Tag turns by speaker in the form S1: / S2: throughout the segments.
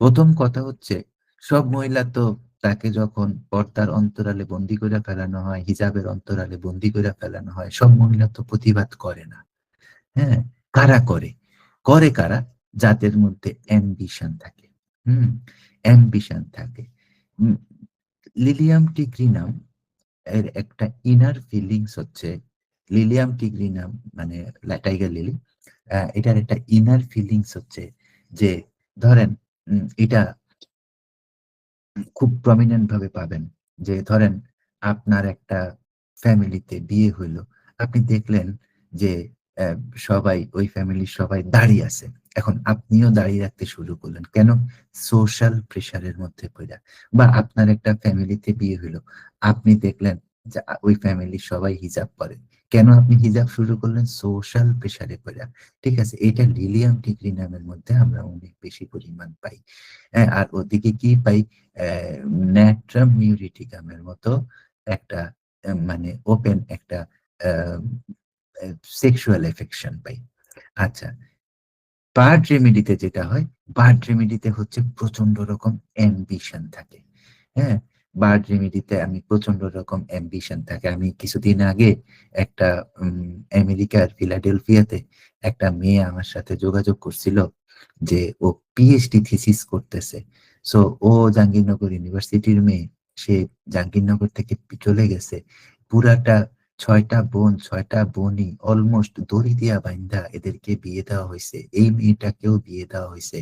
S1: প্রথম কথা হচ্ছে, সব মহিলা তো তাকে যখন পর্দার অন্তরালে বন্দি করে ফেলানো হয়, হিজাবের অন্তরালে বন্দি করে ফেলানো হয়, সব মহিলা তো প্রতিবাদ করে না। হ্যাঁ, কারা করে? করে কারা? যাদের মধ্যে অ্যাম্বিশন থাকে। হুম, অ্যাম্বিশন থাকে। উম, লিলিয়াম টিগ্রিনাম এর একটা ইনার ফিলিংস হচ্ছে, লিলিয়াম টিগ্রিনাম মানে টাইগার লিলি, এটার একটা ইনার ফিলিংস হচ্ছে যে, ধরেন এটা খুব প্রমিনেন্ট ভাবে পাবেন, যে ধরেন আপনার একটা ফ্যামিলিতে বিয়ে হইলো, আপনি দেখলেন যে আহ, সবাই, ওই ফ্যামিলির সবাই দাঁড়িয়ে আছে, এখন আপনিও দাঁড়িয়ে রাখতে শুরু করলেন কেন? সোশ্যাল প্রেশারের মধ্যে পড়ে। বা আপনার একটা ফ্যামিলিতে বিয়ে হইলো, আপনি দেখলেন যে ওই ফ্যামিলির সবাই হিজাব পরে, কেন আপনি হিজাব শুরু করলেন? সোশ্যাল প্রেশারে পড়ে। ঠিক আছে, এটা লিলিয়াম টিগ্রি নামের মধ্যে আমরা অনেক বেশি পরিমাণ পাই। হ্যাঁ, আর ওদিকে কি পাই? ন্যাট্রাম মিউরিটিকামের মতো একটা মানে ওপেন একটা সেক্সুয়াল এফেকশন পাই। আচ্ছা, বার্ড রেমেডিতে যেটা হয়, বার্ড রেমেডিতে হচ্ছে প্রচন্ড রকম অ্যাম্বিশন থাকে। হ্যাঁ, বার্ড রেমেডিতে আমি প্রচন্ড রকম অ্যাম্বিশন থাকে। আমি কিছুদিন আগে একটা আমেরিকার ফিলাডেলফিয়াতে একটা মেয়ে আমার সাথে যোগাযোগ করছিল যে ও পিএইচডি থিসিস করতেছে। সো ও জাহাঙ্গীরনগর ইউনিভার্সিটির মেয়ে, সে জাহাঙ্গীরনগর থেকে চলে গেছে। পুরাটা 6টা বোন, 6টা বোনই অলমোস্ট দড়ি দিয়া বাইন্ধা এদেরকে বিয়ে দেওয়া হয়েছে, এই মেয়েটাকেও বিয়ে দেওয়া হয়েছে।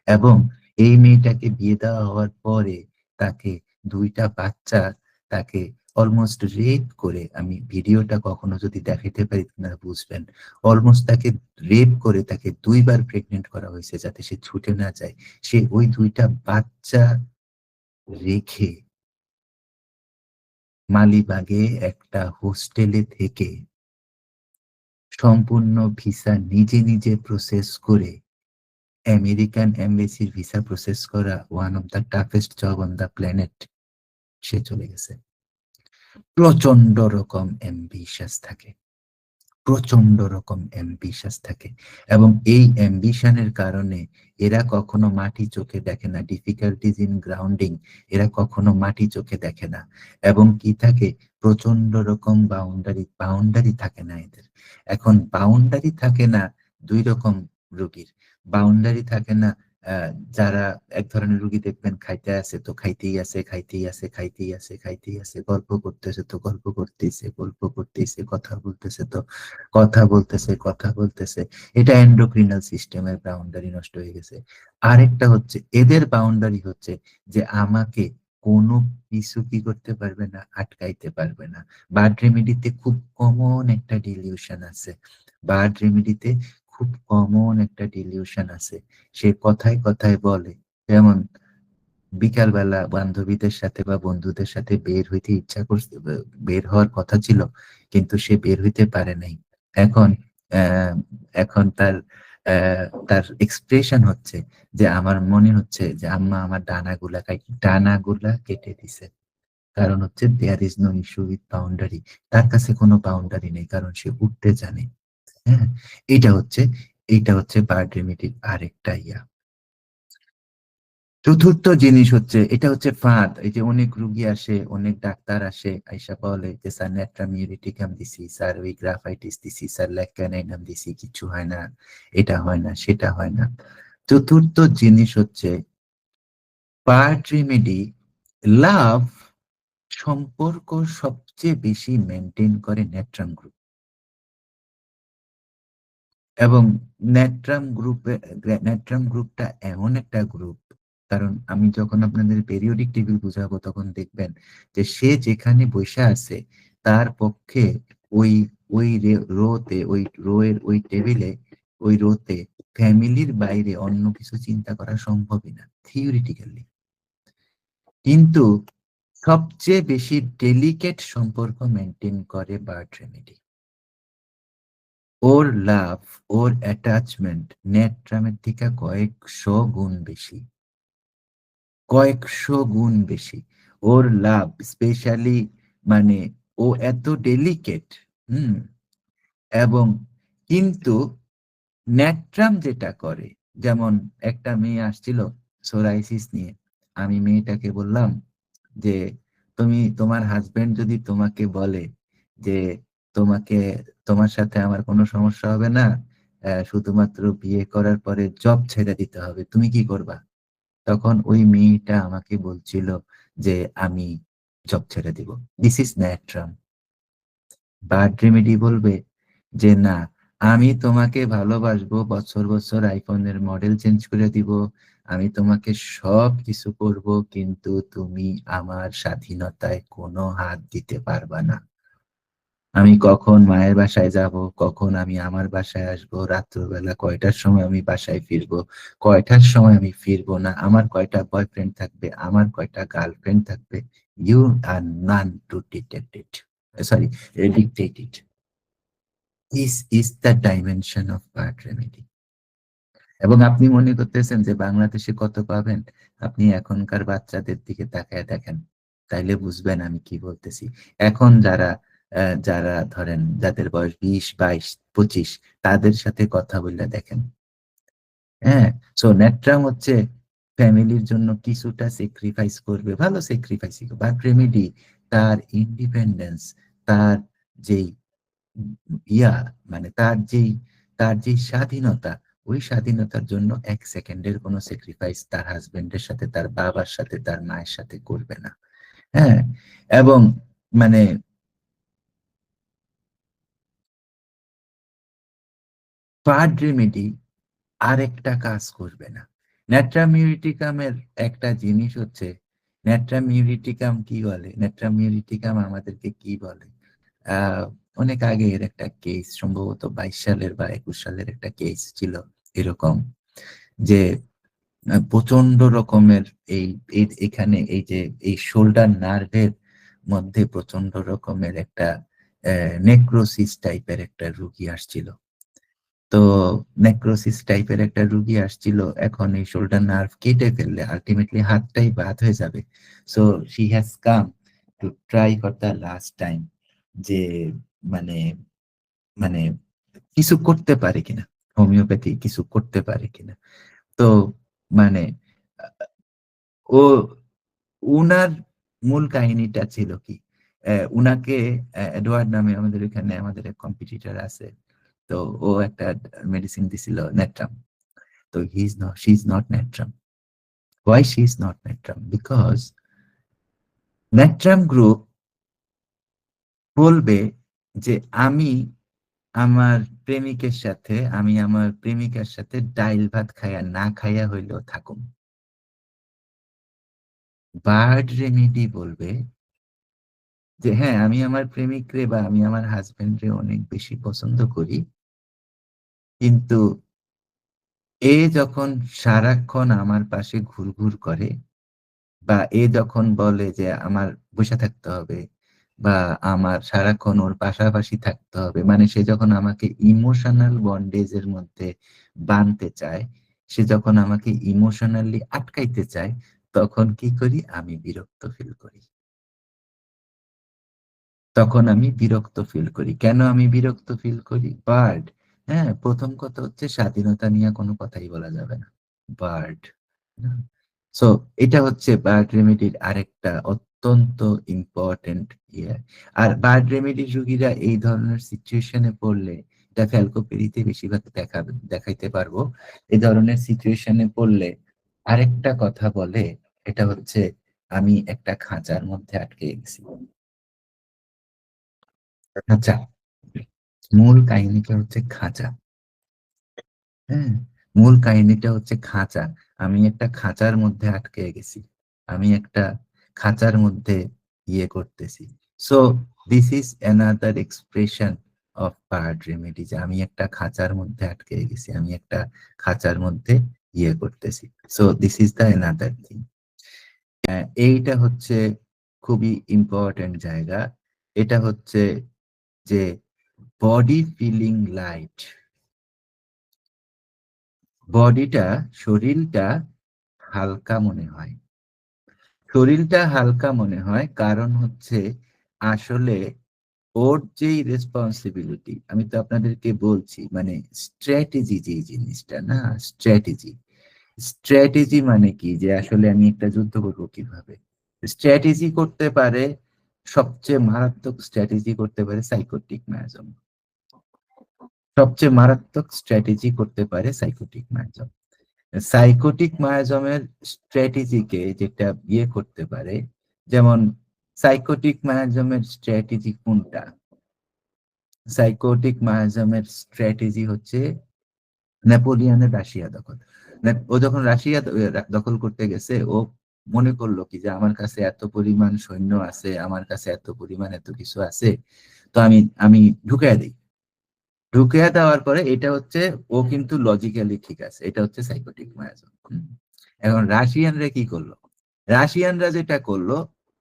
S1: এবং এই মেয়েটাকে বিয়ে দেওয়া হওয়ার পরে তাকে 2টা বাচ্চা, তাকে অলমোস্ট রেপ করে, আমি ভিডিওটা কখনো যদি দেখাতে পারি আপনারা বুঝবেন, অলমোস্ট তাকে রেপ করে তাকে 2বার প্রেগনেন্ট করা হয়েছে যাতে সে ছুটে না যায়। সে ওই 2টা বাচ্চা রেখে মালিবাগে একটা হোস্টেলে থেকে সম্পূর্ণ ভিসা নিজে নিজে প্রসেস করে, আমেরিকান এমবেসির ভিসা প্রসেস করা one of the toughest job on the planet, সে চলে গেছে। প্রচন্ড রকম অ্যাম্বিশাস থাকে, প্রচন্ড রকম অ্যাম্বিশাস থাকে। এবং এই অ্যাম্বিশনের কারণে এরা কখনো মাটি চোখে দেখে না, ডিফিকাল্টিজ ইন গ্রাউন্ডিং, এরা কখনো মাটি চোখে দেখে না। এবং কি থাকে? প্রচন্ড রকম বাউন্ডারি, বাউন্ডারি থাকে না এদের। এখন বাউন্ডারি থাকে না 2 রকম রোগীর। বাউন্ডারি থাকে না, যারা এক ধরনের রুগী দেখবেন খাইতে আছে তো খাইতেই আছে, খাইতেই আছে, খাইতেই আছে, খাইতেই আছে, গল্প করতেছে তো গল্প করতেছে, গল্প করতেছে, কথা বলতেছে তো কথা বলতেছে, কথা বলতেছে। এটা এন্ডোক্রিনাল সিস্টেমের বাউন্ডারি নষ্ট হয়ে গেছে। আরেকটা হচ্ছে এদের বাউন্ডারি হচ্ছে যে আমাকে কোনো কিছু কি করতে পারবে না, আটকাইতে পারবে না। বার্ড রেমেডিতে খুব কমন একটা ডিলিউশন আছে, বার্ড রেমেডিতে খুব কমন একটা ডিলিউশন আছে। সে কথায় কথায় বলে, যেমন বিকালবেলা বান্ধবীদের সাথে বা বন্ধুদের সাথে বের হইতে ইচ্ছা করছে, বের হওয়ার কথা ছিল, কিন্তু সে বের হইতে পারে নাই। এখন আহ, এখন তার এক্সপ্রেশন হচ্ছে যে আমার মনে হচ্ছে যে আম্মা আমার ডানাগুলা কেটে দিছে। কারণ হচ্ছে there is no issue with boundary, তার কাছে কোনো বাউন্ডারি নেই, কারণ সে উঠতে জানে। হ্যাঁ, এইটা হচ্ছে এইটা হচ্ছে বার্ড রেমিডির আরেকটা ইয়া। চতুর্থ জিনিস হচ্ছে, এটা হচ্ছে ফাঁদ। এই যে অনেক রুগী আসে, অনেক ডাক্তার আসে, আইসা বলে যে স্যার নেট্রামিউরিটিকাম দিছি, স্যার ওই গ্রাফাইটিস দিছি, স্যার লেকক্যানাইনাম দিছি, কিছু হয় না, এটা হয় না, সেটা হয় না। চতুর্থ জিনিস হচ্ছে পার্ট রেমেডি, লাভ সম্পর্ক সবচেয়ে বেশি মেনটেন করে নেট্রাম গ্রুপ। এবং নেট্রাম গ্রুপটা এমন একটা গ্রুপ, কারণ আমি যখন আপনাদের পেরিওডিক টেবিল বুঝাবো তখন দেখবেন যে সে যেখানে বসে আছে তার পক্ষে ওই ওই রোতে, ওই রো এর ওই টেবিলে, ওই রোতে ফ্যামিলির বাইরে অন্য কিছু চিন্তা করা সম্ভবই না থিওরিটিক্যালি। কিন্তু সবচেয়ে বেশি ডেলিকেট সম্পর্ক মেনটেন করে বার্ড রেমেডি। ওর লাভ, ওর অ্যাটাচমেন্ট নেট্রামের থেকে কয়েকশো গুণ বেশি, কয়েকশো গুণ বেশি। ওর লাভ স্পেশালি, মানে ও এত ডেলিকেট। হুম। এবং কিন্তু নেট্রাম যেটা করে, যেমন একটা মেয়ে আসছিল, সোরাইসিস নিয়ে। আমি মেয়েটাকে বললাম যে, তুমি তোমার হাজবেন্ড যদি তোমাকে বলে যে তোমাকে তোমার সাথে আমার কোনো সমস্যা হবে না, শুধুমাত্র বিয়ে করার পরে জব ছেড়ে দিতে হবে, তুমি কি করবা? তখন ওই মেয়েটা আমাকে বলছিল যে আমি জব ছেড়ে দিব। This is natrum. Bird remedy বলবে যে না, আমি তোমাকে ভালোবাসবো, বছর বছর আইফোনের মডেল চেঞ্জ করে দিব, আমি তোমাকে সব কিছু করব, কিন্তু তুমি আমার স্বাধীনতায় কোনো হাত দিতে পারবা না। আমি কখন মায়ের বাসায় যাব, কখন আমি আমার বাসায় আসব, রাত্রবেলা কয়টার সময় আমি বাসায় ফিরবো, কয়টার সময় আমি ফিরবো না, আমার কয়টা বয়ফ্রেন্ড থাকবে, আমার কয়টা গার্লফ্রেন্ড থাকবে, you are none to detect it, sorry, dictate it. This is the dimension of bird remedy. এবং আপনি মনে করতেছেন যে বাংলাদেশে কত পাবেন? আপনি এখনকার বাচ্চাদের দিকে তাকায় দেখেন, তাইলে বুঝবেন আমি কি বলতেছি। এখন যারা ধরেন যাদের বয়স 20, 22, 25, তাদের সাথে কথা বললে দেখেন। হ্যাঁ, সো নেট্রাম হচ্ছে ফ্যামিলির জন্য কিছুটা স্যাক্রিফাইস করবে, ভালো স্যাক্রিফাইস, বাট রেমেডি তার ইন্ডিপেন্ডেন্স, তার যেই ইয়া মানে তার যেই স্বাধীনতা, ওই স্বাধীনতার জন্য 1 সেকেন্ডের কোনো স্যাক্রিফাইস তার হাজবেন্ডের সাথে, তার বাবার সাথে, তার মায়ের সাথে করবে না। হ্যাঁ, এবং মানে বার্ড রেমেডি আরেকটা কাজ করবে না। ন্যাট্রামিউরিটিকামের একটা জিনিস হচ্ছে, ন্যাট্রামিউরিটিকাম কি বলে, ন্যাট্রামিউরিটিকাম আমাদেরকে কি বলে, আহ অনেক আগের একটা কেস, সম্ভবত 22 সালের বা 21 সালের একটা কেস ছিল এরকম, যে প্রচন্ড রকমের এখানে এই যে এই শোল্ডার নার্ভের মধ্যে প্রচন্ড রকমের একটা নেক্রোসিস টাইপের একটা রুগী আসছিল। তো নেক্রোসিস টাইপের একটা রুগী আসছিল, এখন এই শোল্ডার নার্ভ কেটে ফেললে আলটিমেটলি হাতটাই বাদ হয়ে যাবে। So she has come to try for the last time যে মানে মানে কিছু করতে পারে কিনা, হোমিওপ্যাথি কিছু করতে পারে কিনা। তো মানে ও উনার মূল কাহিনীটা ছিল কি, উনাকে এডওয়ার্ড নামে আমাদের এখানে আমাদের এক কম্পিটিটর আছে, তো ও একটা মেডিসিন দিছিল নেট্রাম। তো he is not she is not natrum. Why she is not natrum? Because natrum group বলবে যে আমি আমার প্রেমিকার সাথে ডাইল ভাত খাইয়া না খাইয়া হইলেও থাকুম। বার্ড রেমেডি বলবে যে হ্যাঁ, আমি আমার প্রেমিকরে বা আমি আমার হাজবেন্ডরে অনেক বেশি পছন্দ করি, কিন্তু এ যখন সারাক্ষণ আমার পাশে ঘুরঘুর করে, বা এ যখন বলে যে আমার বসে থাকতে হবে, বা আমার সারাক্ষণ ওর পাশাপাশি থাকতে হবে, মানে সে যখন আমাকে ইমোশনাল বন্ডেজের মধ্যে বাঁধতে চায়, সে যখন আমাকে ইমোশনালি আটকাইতে চায়, তখন কি করি? আমি বিরক্ত ফিল করি। তখন আমি বিরক্ত ফিল করি। কেন আমি বিরক্ত ফিল করি? বার্ড, হ্যাঁ, প্রথম কথা হচ্ছে স্বাধীনতা নিয়ে কোনো কথাই বলা যাবে না। বার্ড। সো এটা হচ্ছে বার্ড রেমেডির আরেকটা অত্যন্ত ইম্পর্টেন্ট ইয়ে। আর বার্ড রেমেডির রোগীরা এই ধরনের সিচুয়েশনে পড়লে, এটা ফ্যালকোপেরিতে বেশিরভাগ দেখাইতে পারবো, এই ধরনের সিচুয়েশনে পড়লে আরেকটা কথা বলে, এটা হচ্ছে আমি একটা খাঁচার মধ্যে আটকে গেছি। আচ্ছা, মূল কাহিনীটা হচ্ছে খাঁচা। হ্যাঁ, মূল কাহিনীটা হচ্ছে খাঁচা। আমি একটা খাঁচার মধ্যে আটকে গেছি, আমি একটা খাঁচার মধ্যে ইয়ে করতেছি। So this is another expression of bird remedy, যে আমি একটা খাঁচার মধ্যে আটকে গেছি, আমি একটা খাঁচার মধ্যে ইয়ে করতেছি। So this is the another thing. এইটা হচ্ছে খুবই ইম্পর্টেন্ট জায়গা। এটা হচ্ছে যে বডি ফিলিং লাইট, শরীরটা হালকা মনে হয়। শরীরটা হালকা মনে হয় কারণ হচ্ছে আসলে ওর যেই রেসপন্সিবিলিটি, আমি তো আপনাদেরকে বলছি, মানে স্ট্র্যাটেজি, যেই জিনিসটা না, স্ট্র্যাটেজি, স্ট্র্যাটেজি মানে কি? যে আসলে আমি একটা যুদ্ধ করব কিভাবে? স্ট্র্যাটেজি করতে পারে, সবচেয়ে মারাত্মক স্ট্র্যাটেজি করতে পারে সাইকোটিক মায়াজম। সবচেয়ে মারাত্মক স্ট্র্যাটেজি করতে পারে সাইকোটিক মায়াজম। সাইকোটিক মায়াজমের স্ট্র্যাটেজিকে যেটা করতে পারে, যেমন সাইকোটিক মায়াজমের স্ট্র্যাটেজি কোনটা? সাইকোটিক মায়াজমের স্ট্র্যাটেজি হচ্ছে নেপোলিয়নের রাশিয়া দখল। ও যখন রাশিয়া দখল করতে গেছে, ও মনে করলো কি যে আমার কাছে এত পরিমাণ সৈন্য আছে, আমার কাছে এত পরিমাণ এত কিছু আছে, তো আমি আমি ঢুকাইয়া দিই। ঢুকিয়ে দেওয়ার পরে এটা হচ্ছে, ও কিন্তু লজিক্যালি ঠিক আছে, এটা হচ্ছে সাইকোটিক মায়াজম। এখন রাশিয়ানরা কি করলো? রাশিয়ানরা যেটা করলো,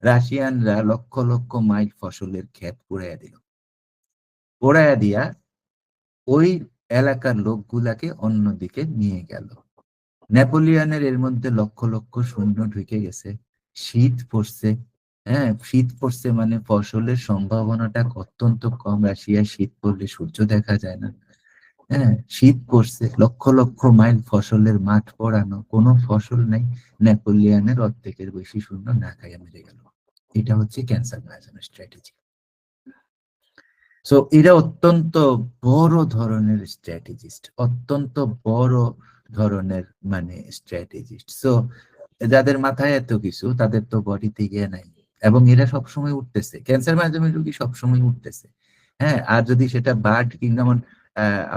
S1: রাশিয়ানরা লক্ষ লক্ষ মাইল ফসলের ক্ষেত পুড়াইয়া দিল। পোড়াইয়া দিয়া ওই এলাকার লোকগুলাকে অন্যদিকে নিয়ে গেল। নেপোলিয়নের এর মধ্যে লক্ষ লক্ষ সৈন্য ঢুকে গেছে। শীত পড়ছে। হ্যাঁ, শীত পড়ছে মানে ফসলের সম্ভাবনাটা অত্যন্ত কম। রাশিয়ায় শীত পড়লে সূর্য দেখা যায় না। হ্যাঁ, শীত পড়ছে, লক্ষ লক্ষ মাইল ফসলের মাঠ পড়ানো, কোনো ফসল নেই। নেপোলিয়নের অর্ধেকের বেশি সৈন্য না খাইয়া মেরে গেল। এটা হচ্ছে ক্যান্সার ম্যানেজমেন্ট স্ট্র্যাটেজি। সো এরা অত্যন্ত বড় ধরনের স্ট্র্যাটেজিস্ট, অত্যন্ত বড় ধরনের মানে স্ট্র্যাটেজিস্ট। সো যাদের মাথায় এত কিছু, তাদের তো বডিতে গিয়ে নাই, এবং এরা সবসময় উঠতেছে, ক্যান্সার ম্যানেজমেন্ট রোগী সবসময় উঠতেছে। হ্যাঁ, আর যদি সেটা বার্ড কিংবা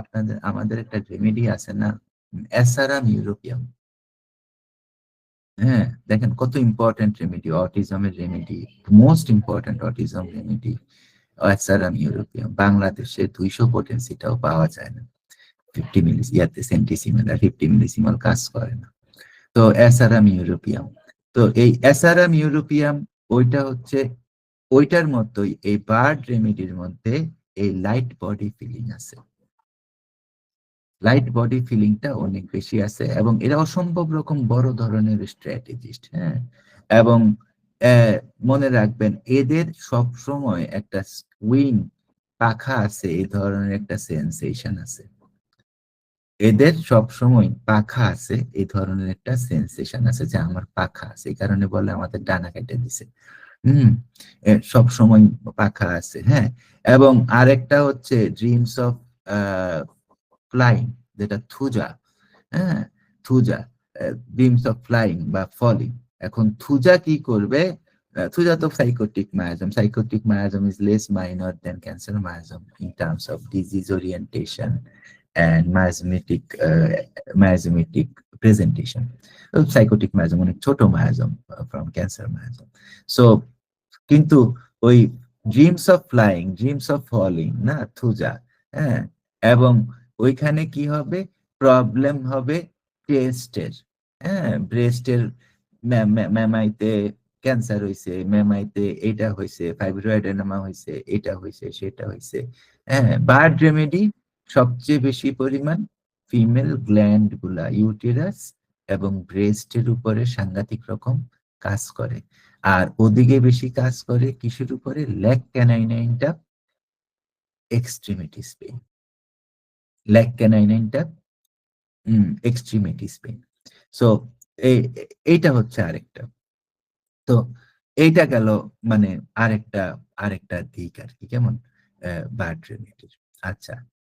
S1: আপনাদের আমাদের একটা রেমেডি আছে না, অ্যাসারাম ইউরোপিয়াম। হ্যাঁ, দেখেন কত ইম্পর্টেন্ট রেমেডি, অটিজমের remedy, most important autism remedy asarum europium. বাংলাদেশে 200 পোটেন্সিটাও পাওয়া যায় না। 50 মিলি ইয়াতে সেন্টিসিমেল আর 50 মিলিসিমাল কাজ করে না। তো অ্যাসারাম ইউরোপিয়াম, তো এই অ্যাসারাম ইউরোপিয়াম ওইটা হচ্ছে ওইটার মতোই এই বার্ড রেমেডির মধ্যে এই লাইট বডি ফিলিং আছে। লাইট বডি ফিলিংটা অনেক বেশি আছে, এবং এরা অসম্ভব রকম বড় ধরনের স্ট্র্যাটেজিস্ট। হ্যাঁ, এবং মনে রাখবেন এদের সব সময় একটা উইং, পাখা আছে, এই ধরনের একটা সেন্সেশন আছে। এদের সব সময় পাখা আছে, এই ধরনের একটা সেন্সেশন আছে যে আমার পাখা আছে, এই কারণে বলে আমাদের ডানা কেটে দিছে। হুম, সব সময় পাখা আছে। হ্যাঁ, এবং আরেকটা হচ্ছে ড্রিমস অফ ফ্লাইং, যেটা থুজা। হ্যাঁ, থুজা, ড্রিমস অফ ফ্লাইং বা ফলিং। এখন থুজা কি করবে? থুজা তো psychotic miasm. Psychotic miasm is less minor than cancer miasm in terms of disease orientation and miasmatic presentation. Psychotic miasm অনেক ছোট miasm from cancer miasm. So কিন্তু ওই dreams of flying, dreams of falling না thuja. হ্যাঁ, এবং ওইখানে কি হবে? প্রবলেম হবে ব্রেস্টের। হ্যাঁ, ব্রেস্টের মেমাইতে ক্যান্সার হয়েছে, মেমাইতে এটা হয়েছে, ফাইব্রয়েড এডেমা হয়েছে, এটা হয়েছে, সেটা হয়েছে। হ্যাঁ, বার্ড রেমেডি সবচেয়ে বেশি পরিমাণ ফিমেল গ্ল্যান্ড গুলা, ইউটেরাস এবং ব্রেস্টের উপরে সাংঘাতিক রকম কাজ করে। আর ওদিকে বেশি কাজ করে কিসের উপরে? লেগ ক্যানাইনটা, এক্সট্রিমিটিস পেইন। লেগ ক্যানাইনটা এক্সট্রিমিটিস পেইন। সো এইটা হচ্ছে আরেকটা। তো এইটা গেল মানে আরেকটা আরেকটা দিক আর কি, কেমন বার্ড রেমিডির। আচ্ছা,